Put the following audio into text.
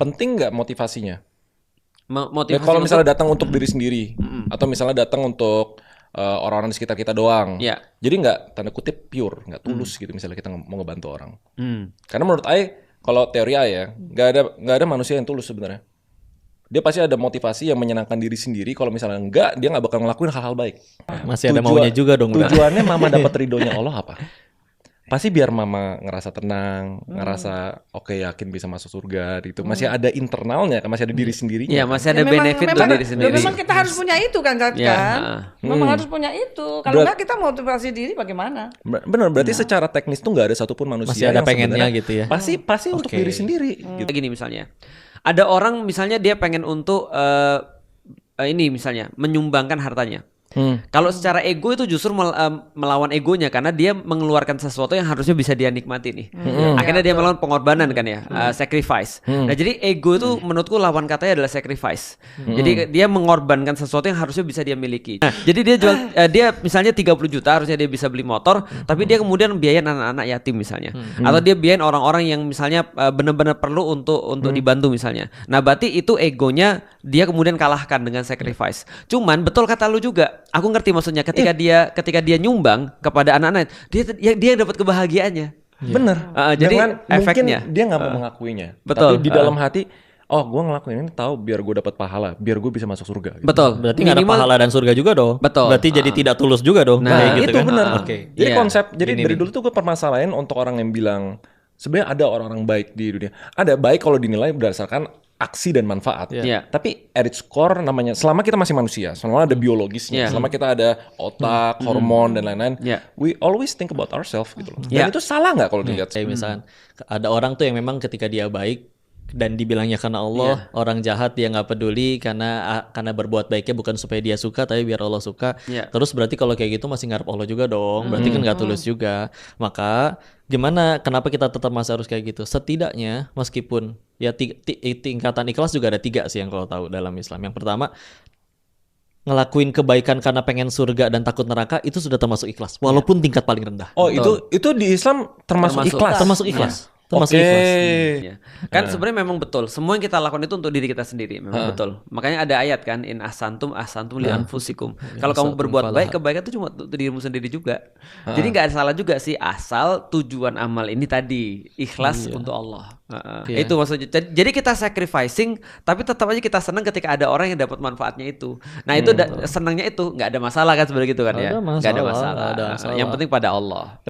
penting nggak motivasinya? Motivasi Kalau misalnya datang untuk diri sendiri, atau misalnya datang untuk orang-orang di sekitar kita doang, Ya. jadi nggak tanda kutip pure, nggak tulus gitu misalnya kita mau ngebantu orang. Hmm. Karena menurut kalau teori ya, nggak ada manusia yang tulus sebenarnya. Dia pasti ada motivasi yang menyenangkan diri sendiri. Kalau misalnya enggak, dia nggak bakal ngelakuin hal-hal baik. Masih ada maunya juga dong. Tujuannya mama dapat ridhonya Allah apa? Pasti biar mama ngerasa tenang, ngerasa oke, yakin bisa masuk surga gitu. Masih ada internalnya, masih ada diri sendirinya. Iya, masih ada benefit untuk diri sendiri. Memang kita harus punya itu kan, Memang harus punya itu. Kalau enggak kita motivasi diri bagaimana? Benar, berarti secara teknis tuh nggak ada satupun manusia masih ada yang pengennya gitu ya. Pasti untuk diri sendiri. Gitu. Gini misalnya, ada orang misalnya dia pengen untuk ini misalnya menyumbangkan hartanya. Kalau secara ego itu justru melawan egonya karena dia mengeluarkan sesuatu yang harusnya bisa dia nikmati nih. Akhirnya dia melawan pengorbanan kan ya, sacrifice. Nah jadi ego itu menurutku lawan katanya adalah sacrifice. Jadi dia mengorbankan sesuatu yang harusnya bisa dia miliki. Nah, jadi dia jual dia misalnya 30 juta harusnya dia bisa beli motor, tapi dia kemudian biayain anak-anak yatim misalnya. Atau dia biayain orang-orang yang misalnya benar-benar perlu untuk dibantu misalnya. Nah berarti itu egonya dia kemudian kalahkan dengan sacrifice. Cuman betul kata lu juga. Aku ngerti maksudnya ketika dia nyumbang kepada anak-anak dia dapat kebahagiaannya. Bener. Jadi mungkin efeknya dia nggak mau mengakuinya. Betul. Tapi di dalam hati, gue ngelakuin ini tahu biar gue dapat pahala, biar gue bisa masuk surga. Gitu. Betul. Berarti nggak ada pahala dan surga juga dong. Betul. Berarti jadi tidak tulus juga dong. Nah, kayak gitu itu kan. bener. Jadi konsep. Jadi dari dulu tuh gue permasalahin untuk orang yang bilang sebenarnya ada orang-orang baik di dunia. Ada baik kalau dinilai berdasarkan aksi dan manfaat. Tapi at its core namanya, selama kita masih manusia, selama ada biologisnya, selama kita ada otak, hormon dan lain-lain, we always think about ourselves gitu loh. Dan itu salah nggak kalau dilihat? Kayak misalkan ada orang tuh yang memang ketika dia baik dan dibilangnya karena Allah, orang jahat dia nggak peduli karena berbuat baiknya bukan supaya dia suka tapi biar Allah suka. Terus berarti kalau kayak gitu masih ngarep Allah juga dong. Berarti kan nggak tulus juga. Maka kenapa kita tetap masih harus kayak gitu? Setidaknya meskipun ya tingkatan ikhlas juga ada 3 sih yang kalau tahu dalam Islam. Yang pertama, ngelakuin kebaikan karena pengen surga dan takut neraka itu sudah termasuk ikhlas walaupun tingkat paling rendah. Itu di Islam termasuk ikhlas. Termasuk ikhlas. Kan sebenarnya memang betul. Semua yang kita lakukan itu untuk diri kita sendiri, memang betul. Makanya ada ayat kan, in ahsantum li anfusikum. Kalau kamu berbuat baik, kebaikan itu cuma untuk dirimu sendiri juga. Jadi nggak ada salah juga sih, asal tujuan amal ini tadi ikhlas untuk Allah. Itu maksudnya. Jadi kita sacrificing, tapi tetap aja kita senang ketika ada orang yang dapat manfaatnya itu. Nah itu senangnya itu nggak ada masalah kan sebenarnya gitu kan ya. Nggak ada masalah. Yang penting pada Allah.